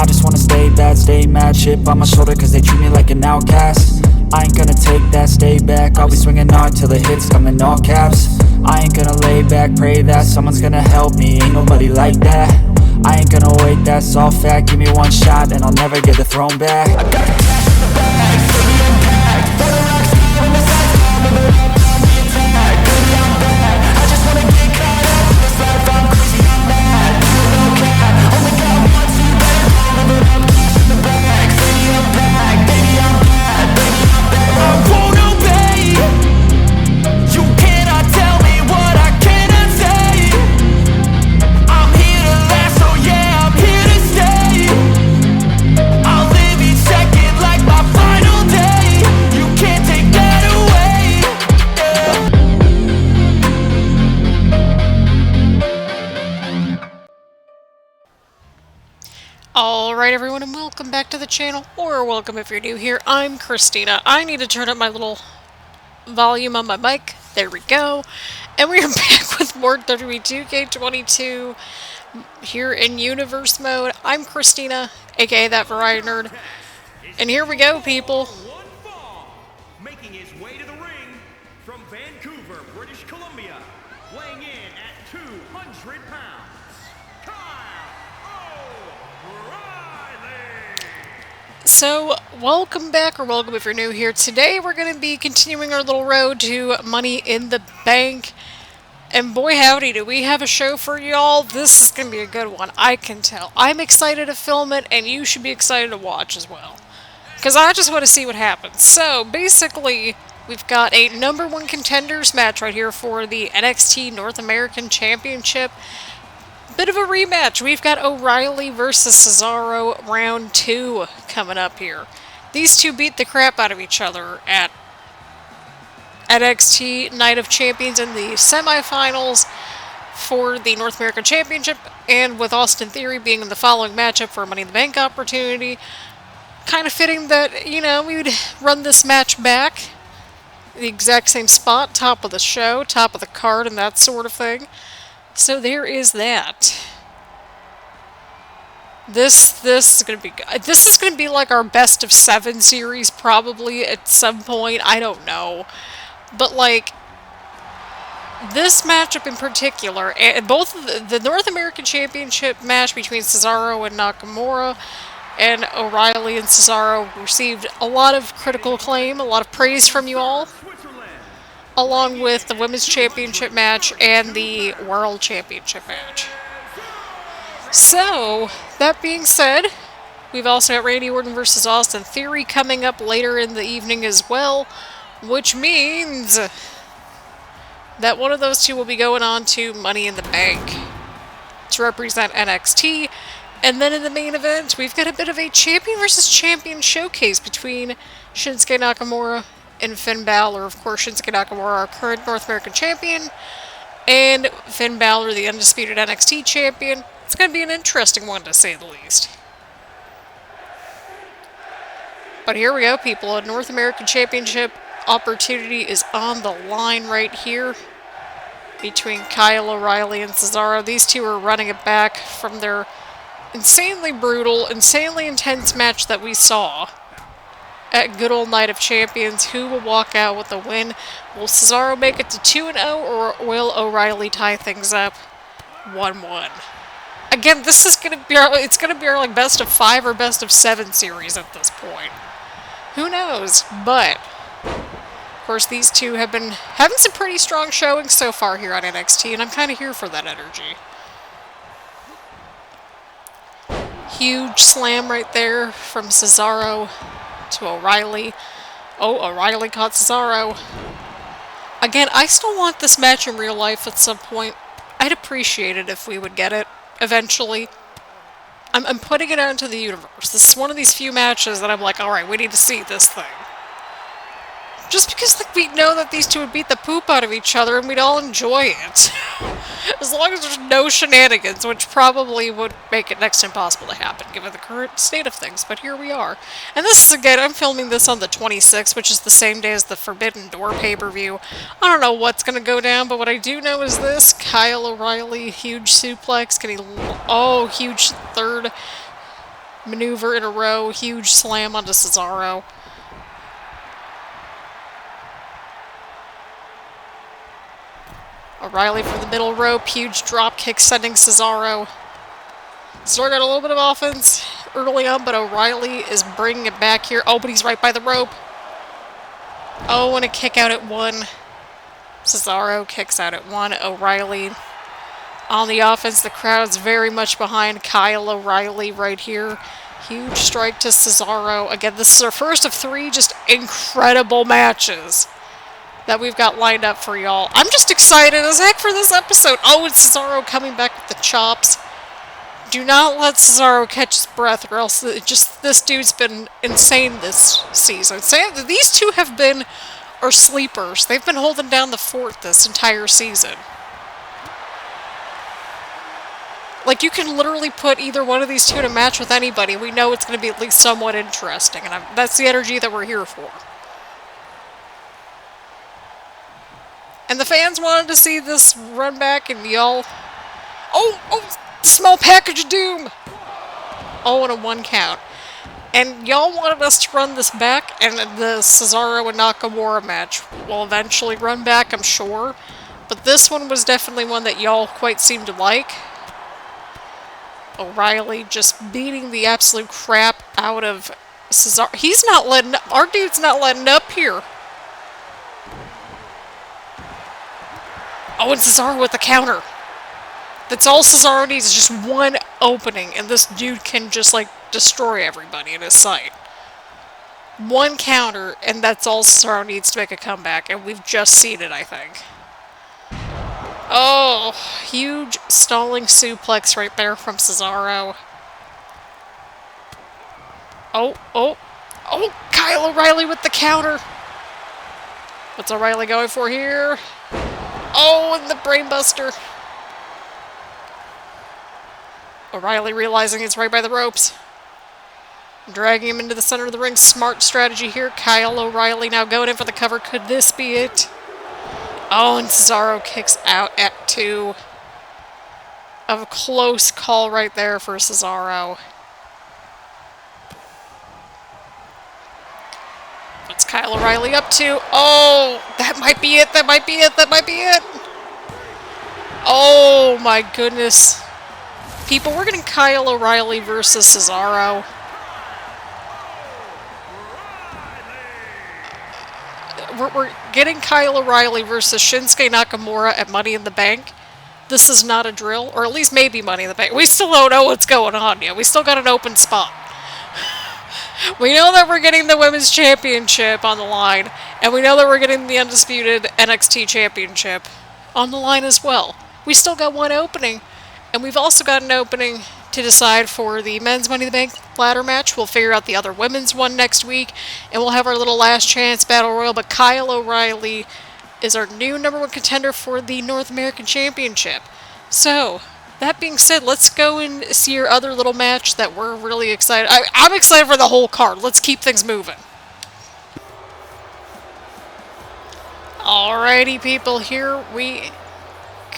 I just wanna stay bad, stay mad, chip on my shoulder cause they treat me like an outcast. I ain't gonna take that, stay back, I'll be swinging hard till the hits come in all caps. I ain't gonna lay back, pray that someone's gonna help me, ain't nobody like that. I ain't gonna wait, that's all fact, give me one shot and I'll never get the throne back. I got cash in the bag, baby I'm back, for the rocks when the sights come, move it up on the attack, baby I'm back, I just wanna get caught up in this life, I'm crazy, I'm mad, no cap, only got one, so you better call, move it up, cash in the bag, baby I'm back, baby I'm bad, baby I'm bad. I won't obey, you cannot tell me what I cannot say, I'm here to last, so yeah, I'm here to stay, I'll live each second like my final day, you can't take that away, Alright everyone, and welcome back to the channel, or welcome if you're new here. I'm Christina. I need to turn up my little volume on my mic. There we go. And we are back with more WWE 2K22 here in Universe mode. I'm Christina, aka That Variety Nerd. And here we go, people. Making his way to the ring from Vancouver, British Columbia, weighing in at 200 pounds, Kyle O'Reilly. So, welcome back, or welcome if you're new here. Today we're going to be continuing our little road to Money in the Bank. And boy howdy, do we have a show for y'all. This is going to be a good one, I can tell. I'm excited to film it, and you should be excited to watch as well, because I just want to see what happens. So, basically, we've got a #1 contenders match right here for the NXT North American Championship. Bit of a rematch. We've got O'Reilly versus Cesaro Round 2 coming up here. These two beat the crap out of each other at NXT Night of Champions in the semifinals for the North American Championship, and with Austin Theory being in the following matchup for a Money in the Bank opportunity. Kind of fitting that, you know, we would run this match back. The exact same spot, top of the show, top of the card, and that sort of thing. So there is that. This is gonna be good. This is gonna be like our best of 7 series probably at some point. I don't know, but like this matchup in particular, and both of the North American Championship match between Cesaro and Nakamura, and O'Reilly and Cesaro received a lot of critical acclaim, a lot of praise from you all, along with the Women's Championship match and the World Championship match. So, that being said, we've also got Randy Orton versus Austin Theory coming up later in the evening as well, which means that one of those two will be going on to Money in the Bank to represent NXT. And then in the main event, we've got a bit of a champion versus champion showcase between Shinsuke Nakamura and Finn Balor. Of course, Shinsuke Nakamura, our current North American champion, and Finn Balor, the Undisputed NXT Champion. It's going to be an interesting one, to say the least. But here we go, people. A North American Championship opportunity is on the line right here between Kyle O'Reilly and Cesaro. These two are running it back from their insanely brutal, insanely intense match that we saw at good old Night of Champions. Who will walk out with the win? Will Cesaro make it to 2-0, or will O'Reilly tie things up 1-1? Again, this is gonna be our like best of 5 or best of 7 series at this point. Who knows? But of course, these two have been having some pretty strong showings so far here on NXT, and I'm kind of here for that energy. Huge slam right there from Cesaro to O'Reilly. Oh, O'Reilly caught Cesaro. Again, I still want this match in real life at some point. I'd appreciate it if we would get it eventually. I'm putting it out into the universe. This is one of these few matches that I'm like, alright, we need to see this thing. Just because like, we know that these two would beat the poop out of each other and we'd all enjoy it. As long as there's no shenanigans, which probably would make it next to impossible to happen, given the current state of things, but here we are. And this is, again, I'm filming this on the 26th, which is the same day as the Forbidden Door pay-per-view. I don't know what's going to go down, but what I do know is this. Kyle O'Reilly, huge suplex, huge third maneuver in a row. Huge slam onto Cesaro. O'Reilly from the middle rope. Huge drop kick sending Cesaro. Cesaro got a little bit of offense early on, but O'Reilly is bringing it back here. Oh, but he's right by the rope. Oh, and a kick out at 1. Cesaro kicks out at 1. O'Reilly on the offense. The crowd's very much behind Kyle O'Reilly right here. Huge strike to Cesaro. Again, this is our first of 3 just incredible matches that we've got lined up for y'all. I'm just excited as heck for this episode. Oh, and Cesaro coming back with the chops. Do not let Cesaro catch his breath, or else this dude's been insane this season. These two have been our sleepers. They've been holding down the fort this entire season. Like, you can literally put either one of these two in a match with anybody. We know it's going to be at least somewhat interesting, and that's the energy that we're here for. And the fans wanted to see this run back, and y'all... Oh! Small package of doom! Oh, and a 1 count. And y'all wanted us to run this back, and the Cesaro and Nakamura match will eventually run back, I'm sure. But this one was definitely one that y'all quite seemed to like. O'Reilly just beating the absolute crap out of Cesaro. He's not letting up. Our dude's not letting up here. Oh, and Cesaro with the counter. That's all Cesaro needs, is just one opening, and this dude can just, like, destroy everybody in his sight. 1 counter, and that's all Cesaro needs to make a comeback, and we've just seen it, I think. Oh, huge stalling suplex right there from Cesaro. Oh, Kyle O'Reilly with the counter. What's O'Reilly going for here? Oh, and the brainbuster. O'Reilly realizing he's right by the ropes. Dragging him into the center of the ring. Smart strategy here. Kyle O'Reilly now going in for the cover. Could this be it? Oh, and Cesaro kicks out at 2. A close call right there for Cesaro. What's Kyle O'Reilly up to? Oh, that might be it. That might be it. That might be it. Oh, my goodness. People, we're getting Kyle O'Reilly versus Cesaro. We're getting Kyle O'Reilly versus Shinsuke Nakamura at Money in the Bank. This is not a drill, or at least maybe Money in the Bank. We still don't know what's going on yet. We still got an open spot. We know that we're getting the Women's Championship on the line, and we know that we're getting the Undisputed NXT Championship on the line as well. We still got one opening. And we've also got an opening to decide for the men's Money in the Bank ladder match. We'll figure out the other women's one next week, and we'll have our little last chance battle royal. But Kyle O'Reilly is our new #1 contender for the North American Championship. So, that being said, let's go and see our other little match that we're really excited. I'm excited for the whole card. Let's keep things moving. Alrighty, people, here we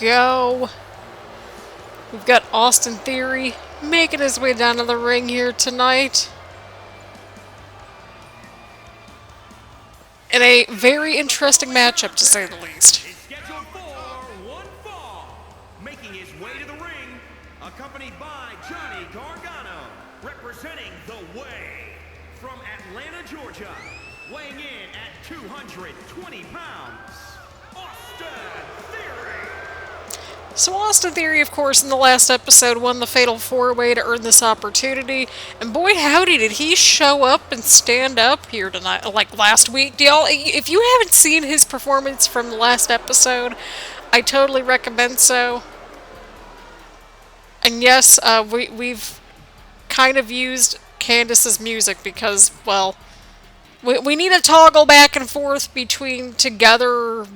go. We've got Austin Theory making his way down to the ring here tonight. In a very interesting matchup, to say the least. Is scheduled for 1 fall. Making his way to the ring, accompanied by Johnny Gargano, representing The Way. From Atlanta, Georgia, weighing in at 220 pounds, Austin Theory. So Austin Theory, of course, in the last episode won the Fatal 4-Way to earn this opportunity. And boy, howdy, did he show up and stand up here tonight, like last week. Y'all, if you haven't seen his performance from the last episode, I totally recommend so. And yes, we've kind of used Candice's music because, well, we need to toggle back and forth between together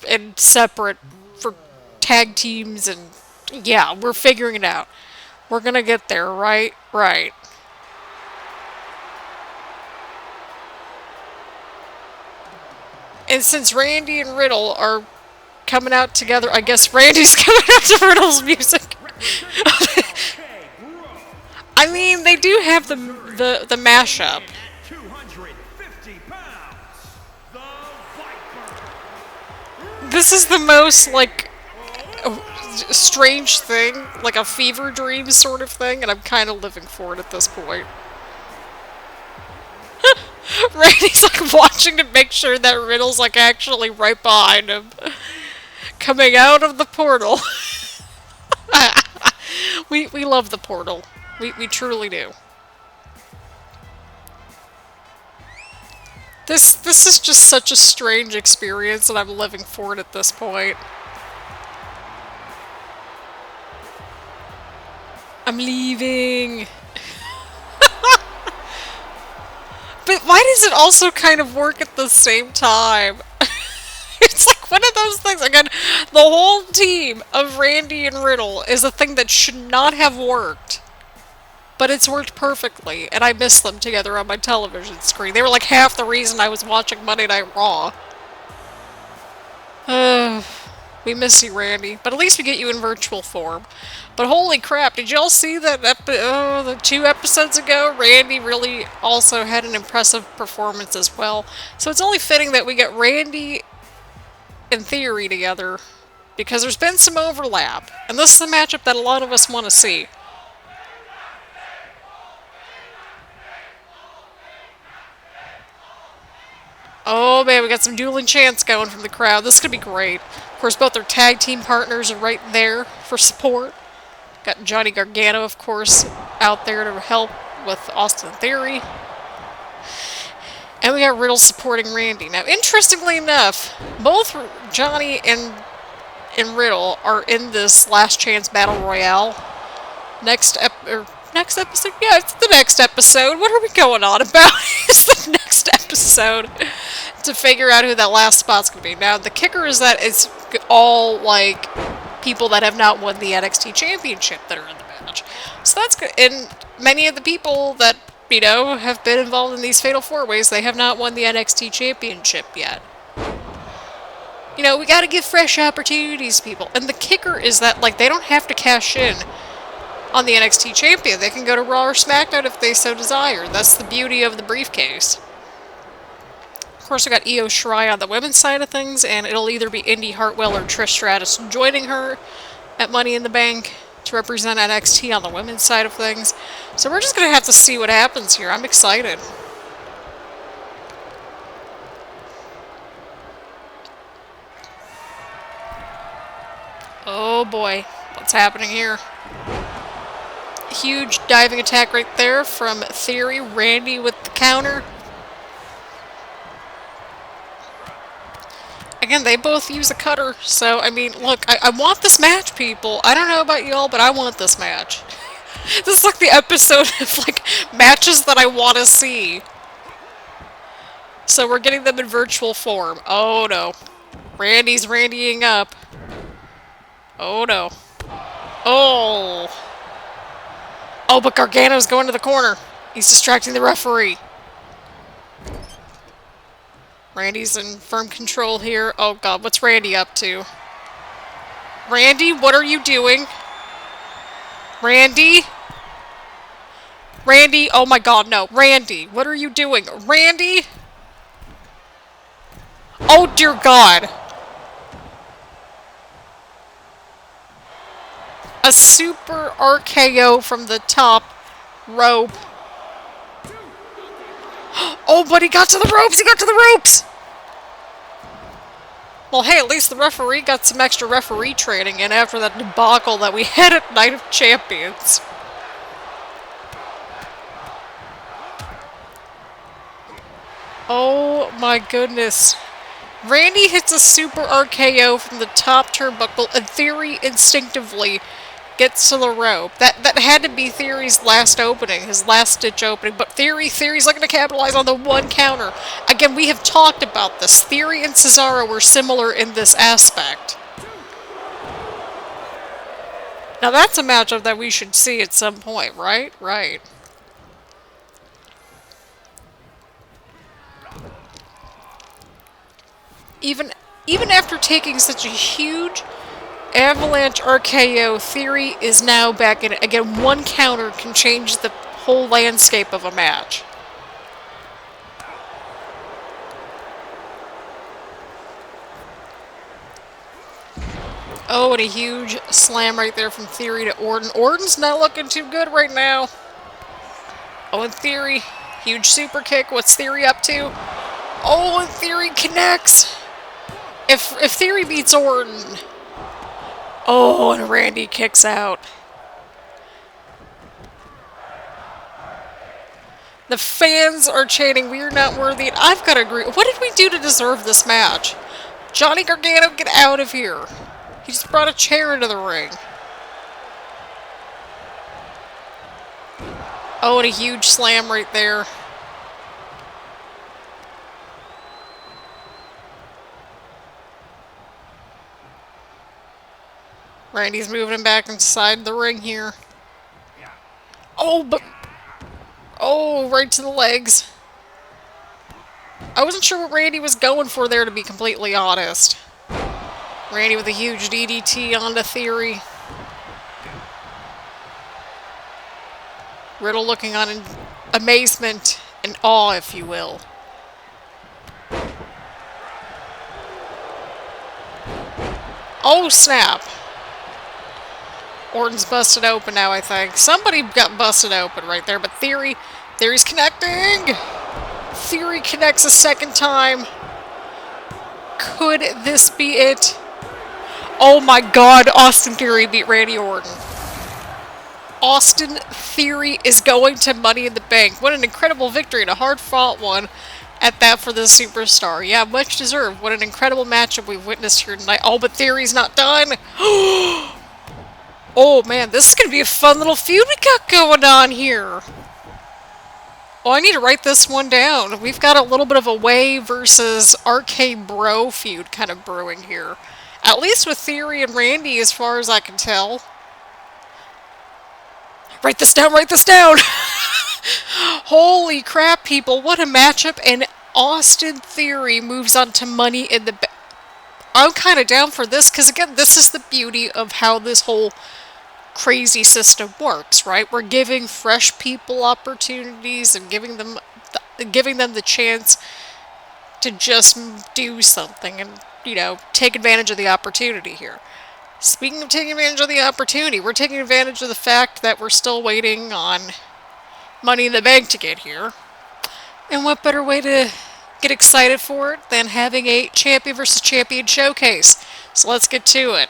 and separate for tag teams, and yeah, we're figuring it out. We're gonna get there, right? Right. And since Randy and Riddle are coming out together, I guess Randy's coming out to Riddle's music. I mean, they do have the mashup. At 250 pounds, the Viper. This is the most, like, strange thing, like a fever dream sort of thing, and I'm kind of living for it at this point. Randy's like watching to make sure that Riddle's like actually right behind him. Coming out of the portal. we love the portal. We truly do. This is just such a strange experience, and I'm living for it at this point. I'm leaving. But why does it also kind of work at the same time? It's like one of those things. Again, the whole team of Randy and Riddle is a thing that should not have worked. But it's worked perfectly, and I miss them together on my television screen. They were like half the reason I was watching Monday Night Raw. We miss you, Randy. But at least we get you in virtual form. But holy crap, did y'all see that the 2 episodes ago? Randy really also had an impressive performance as well. So it's only fitting that we get Randy and Theory together, because there's been some overlap. And this is a matchup that a lot of us want to see. Oh man, we got some dueling chants going from the crowd. This could be great. Of course, both their tag team partners are right there for support. Got Johnny Gargano, of course, out there to help with Austin Theory. And we got Riddle supporting Randy. Now, interestingly enough, both Johnny and Riddle are in this Last Chance Battle Royale. Next episode? Yeah, it's the next episode. What are we going on about? It's the next episode to figure out who that last spot's going to be. Now, the kicker is that it's all, like, people that have not won the NXT Championship that are in the match. So that's good. And many of the people that, you know, have been involved in these Fatal 4-Ways, they have not won the NXT Championship yet. You know, we gotta give fresh opportunities to people. And the kicker is that, like, they don't have to cash in on the NXT Champion. They can go to Raw or SmackDown if they so desire. That's the beauty of the briefcase. Of course, we got Io Shirai on the women's side of things, and it'll either be Indy Hartwell or Trish Stratus joining her at Money in the Bank to represent NXT on the women's side of things. So we're just going to have to see what happens here. I'm excited. Oh boy, what's happening here? Huge diving attack right there from Theory. Randy with the counter. Again, they both use a cutter, so, I mean, look, I want this match, people. I don't know about y'all, but I want this match. This is like the episode of, like, matches that I want to see. So we're getting them in virtual form. Oh, no. Randy's Randying up. Oh, no. Oh. Oh, but Gargano's going to the corner. He's distracting the referee. Randy's in firm control here. Oh god, what's Randy up to? Randy, what are you doing? Randy? Randy, oh my god, no. Randy, what are you doing? Randy? Oh dear god. A super RKO from the top rope. Oh, but he got to the ropes! He got to the ropes! Well, hey, at least the referee got some extra referee training in after that debacle that we had at Night of Champions. Oh my goodness. Randy hits a super RKO from the top turnbuckle, and Theory instinctively gets to the rope. That had to be Theory's last opening, his last-ditch opening, but Theory's looking to capitalize on the one counter. Again, we have talked about this. Theory and Cesaro were similar in this aspect. Now that's a matchup that we should see at some point, right? Right. Even after taking such a huge Avalanche RKO Theory is now back in it. Again, one counter can change the whole landscape of a match. Oh, and a huge slam right there from Theory to Orton. Orton's not looking too good right now. Oh, and Theory, huge super kick. What's Theory up to? Oh, and Theory connects. If Theory beats Orton. Oh, and Randy kicks out. The fans are chanting, "We are not worthy." And I've got to agree. What did we do to deserve this match? Johnny Gargano, get out of here. He just brought a chair into the ring. Oh, and a huge slam right there. Randy's moving him back inside the ring here. Oh, but... Oh, right to the legs. I wasn't sure what Randy was going for there, to be completely honest. Randy with a huge DDT onto Theory. Riddle looking on in amazement and awe, if you will. Oh, snap. Orton's busted open now, I think. Somebody got busted open right there, but Theory's connecting! Theory connects a second time. Could this be it? Oh my god, Austin Theory beat Randy Orton. Austin Theory is going to Money in the Bank. What an incredible victory and a hard-fought one at that for this superstar. Yeah, much deserved. What an incredible matchup we've witnessed here tonight. Oh, but Theory's not done. Oh man, this is going to be a fun little feud we got going on here. Oh, I need to write this one down. We've got a little bit of a Way versus RK Bro feud kind of brewing here. At least with Theory and Randy, as far as I can tell. Write this down, write this down! Holy crap, people, what a matchup. And Austin Theory moves on to Money in the Bank. I'm kind of down for this, because again, this is the beauty of how this whole crazy system works, right? We're giving fresh people opportunities and giving them the chance to just do something and, you know, take advantage of the opportunity here. Speaking of taking advantage of the opportunity, we're taking advantage of the fact that we're still waiting on Money in the Bank to get here. And what better way to get excited for it than having a champion versus champion showcase? So let's get to it.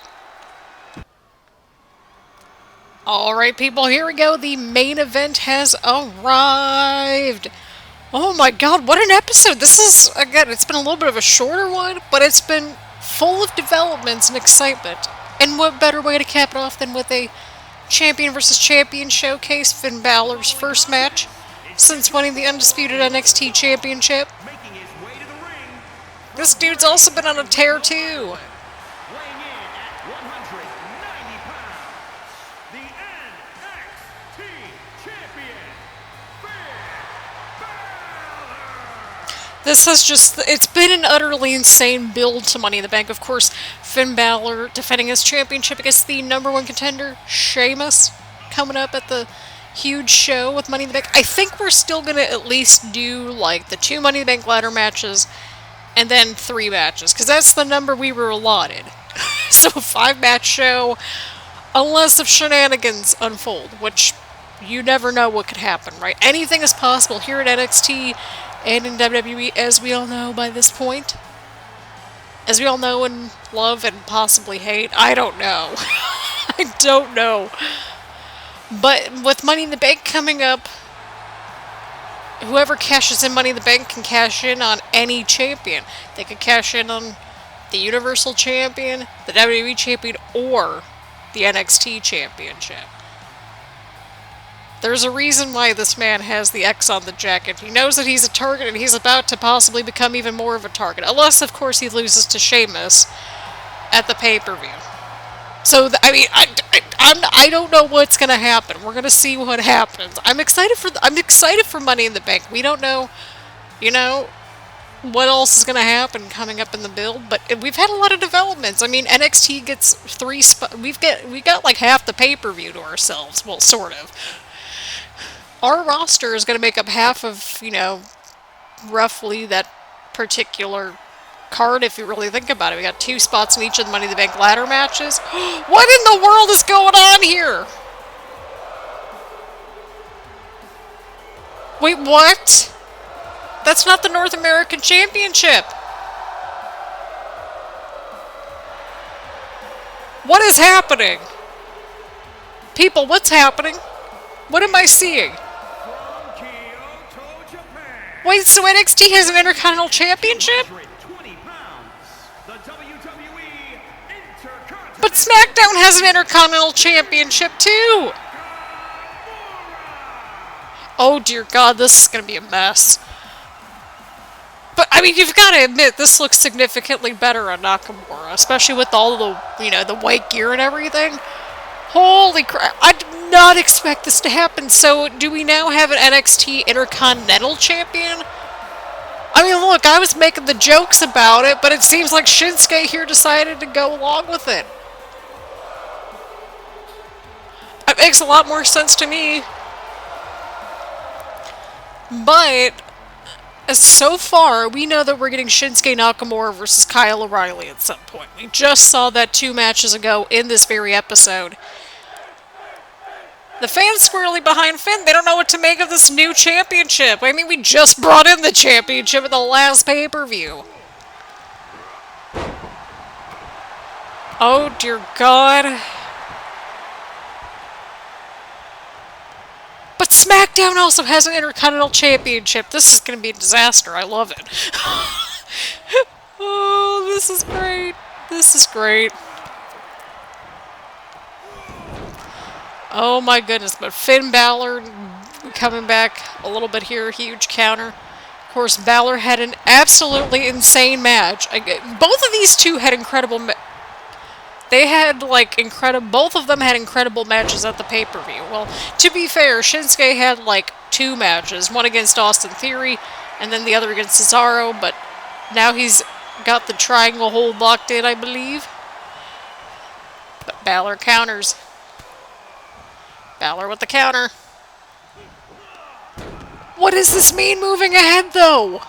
Alright people, here we go. The main event has arrived. Oh my god, what an episode. This is, again, it's been a little bit of a shorter one, but it's been full of developments and excitement. And what better way to cap it off than with a champion versus champion showcase, Finn Balor's first match since winning the Undisputed NXT Championship. This dude's also been on a tear too. This has just, it's been an utterly insane build to Money in the Bank. Of course, Finn Balor defending his championship against the #1 contender, Sheamus, coming up at the huge show with Money in the Bank. I think we're still going to at least do, like, the 2 Money in the Bank ladder matches and then 3 matches, because that's the number we were allotted. So a 5-match show, unless if shenanigans unfold, which you never know what could happen, right? Anything is possible here at NXT and in WWE, as we all know by this point. As we all know and love and possibly hate. I don't know. I don't know. But with Money in the Bank coming up, whoever cashes in Money in the Bank can cash in on any champion. They could cash in on the Universal Champion, the WWE Champion, or the NXT Championship. There's a reason why this man has the X on the jacket. He knows that he's a target, and he's about to possibly become even more of a target. Unless, of course, he loses to Sheamus at the pay-per-view. So, I mean, I don't know what's going to happen. We're going to see what happens. I'm excited for Money in the Bank. We don't know, you know, what else is going to happen coming up in the build, but we've had a lot of developments. I mean, NXT gets 3 we got like half the pay-per-view to ourselves. Well, sort of. Our roster is going to make up half of, you know, roughly that particular card, if you really think about it. We got 2 spots in each of the Money in the Bank ladder matches. What in the world is going on here? Wait, what? That's not the North American Championship. What is happening? People, what's happening? What am I seeing? Wait, so NXT has an Intercontinental Championship? But SmackDown has an Intercontinental Championship too! Oh dear God, this is gonna be a mess. But, I mean, you've got to admit, this looks significantly better on Nakamura, especially with all the, you know, the white gear and everything. Holy crap, I did not expect this to happen. So, do we now have an NXT Intercontinental Champion? I mean, look, I was making the jokes about it, but it seems like Shinsuke here decided to go along with it. It makes a lot more sense to me. But, so far, we know that we're getting Shinsuke Nakamura versus Kyle O'Reilly at some point. We just saw that 2 matches ago in this very episode. The fans squarely behind Finn. They don't know what to make of this new championship. I mean, we just brought in the championship at the last pay-per-view. Oh, dear God. But SmackDown also has an Intercontinental Championship. This is going to be a disaster. I love it. Oh, this is great. This is great. Oh my goodness, but Finn Balor coming back a little bit here, huge counter. Of course, Balor had an absolutely insane match. Both of these two had incredible they had, like, both of them had incredible matches at the pay-per-view. Well, to be fair, Shinsuke had, like, 2 matches. One against Austin Theory, and then the other against Cesaro, but now he's got the triangle hold locked in, I believe. But Balor counters. Balor with the counter. What does this mean moving ahead, though?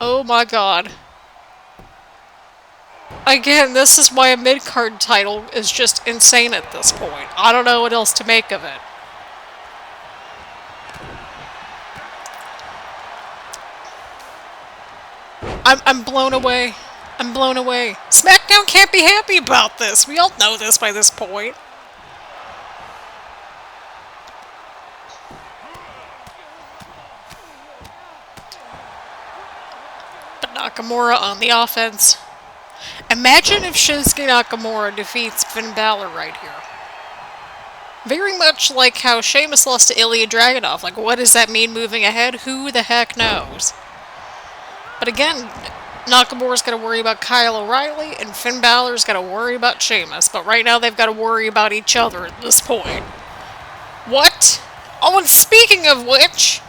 Oh my God. Again, this is why a mid-card title is just insane at this point. I don't know what else to make of it. I'm blown away. I'm blown away. SmackDown can't be happy about this. We all know this by this point. But Nakamura on the offense. Imagine if Shinsuke Nakamura defeats Finn Balor right here. Very much like how Sheamus lost to Ilya Dragunov. Like, what does that mean moving ahead? Who the heck knows? But again, Nakamura's got to worry about Kyle O'Reilly, and Finn Balor's got to worry about Sheamus. But right now, they've got to worry about each other at this point. What? Oh, and speaking of which,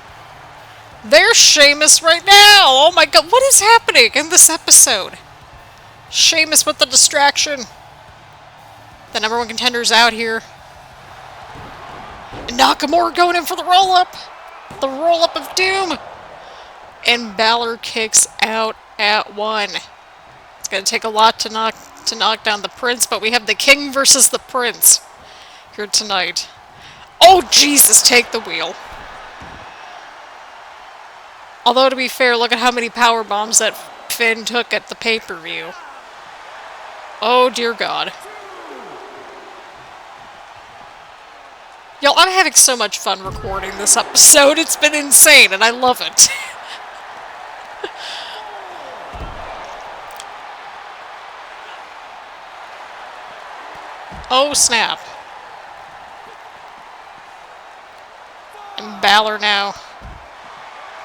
there's Sheamus right now! Oh my God, what is happening in this episode? Sheamus with the distraction. The #1 contender's out here. And Nakamura going in for the roll-up. The roll-up of doom. And Balor kicks out at 1. It's going to take a lot to knock down the Prince, but we have the King versus the Prince here tonight. Oh, Jesus, take the wheel. Although, to be fair, look at how many power bombs that Finn took at the pay-per-view. Oh, dear God. Y'all, I'm having so much fun recording this episode. It's been insane, and I love it. Oh, snap. And Balor now.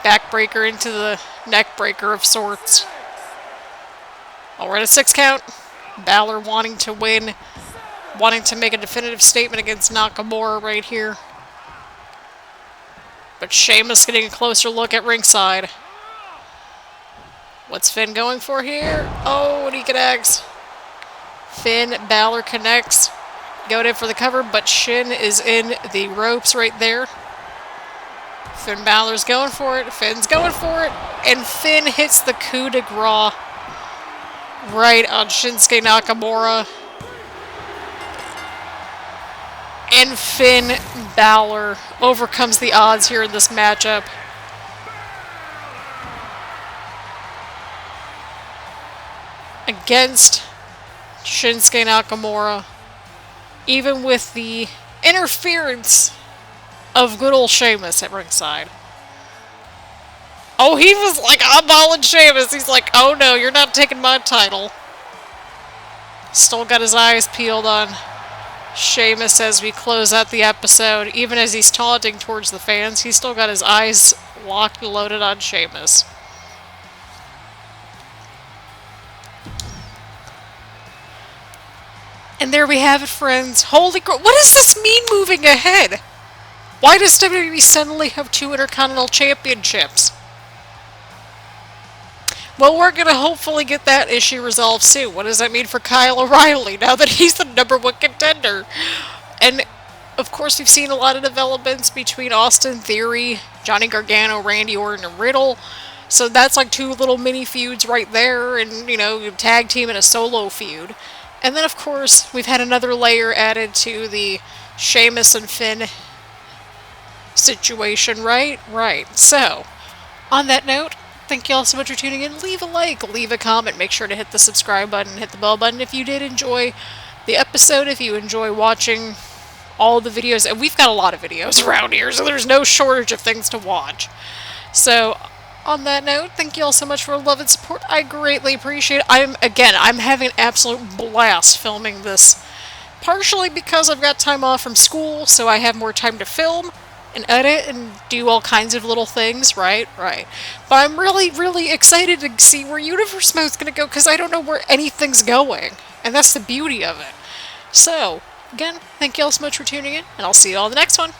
Backbreaker into the neckbreaker of sorts. Oh, we're at a 6 count. Balor wanting to win. Wanting to make a definitive statement against Nakamura right here. But Sheamus getting a closer look at ringside. What's Finn going for here? Oh, and he connects. Finn Balor connects. Going in for the cover, but Shin is in the ropes right there. Finn Balor's going for it. Finn's going for it. And Finn hits the coup de grace right on Shinsuke Nakamura. And Finn Balor overcomes the odds here in this matchup. Against Shinsuke Nakamura. Even with the interference of good old Sheamus at ringside. Oh, he was like eyeballing Sheamus. He's like, oh no, you're not taking my title. Still got his eyes peeled on Sheamus as we close out the episode. Even as he's taunting towards the fans, he's still got his eyes locked and loaded on Sheamus. And there we have it, friends. Holy crap. What does this mean moving ahead? Why does WWE suddenly have 2 Intercontinental Championships? Well, we're going to hopefully get that issue resolved soon. What does that mean for Kyle O'Reilly now that he's the #1 contender? And, of course, we've seen a lot of developments between Austin Theory, Johnny Gargano, Randy Orton, and Riddle. So that's like 2 little mini feuds right there. And, you know, tag team and a solo feud. And then, of course, we've had another layer added to the Sheamus and Finn situation, right? Right. So, on that note, thank you all so much for tuning in. Leave a like, leave a comment, make sure to hit the subscribe button, hit the bell button if you did enjoy the episode, if you enjoy watching all the videos. And we've got a lot of videos around here, so there's no shortage of things to watch. So, on that note, thank you all so much for love and support. I greatly appreciate it. I'm having an absolute blast filming this. Partially because I've got time off from school, so I have more time to film and edit and do all kinds of little things, right? Right. But I'm really, really excited to see where Universe Mode's going to go, because I don't know where anything's going. And that's the beauty of it. So, again, thank you all so much for tuning in, and I'll see you all in the next one.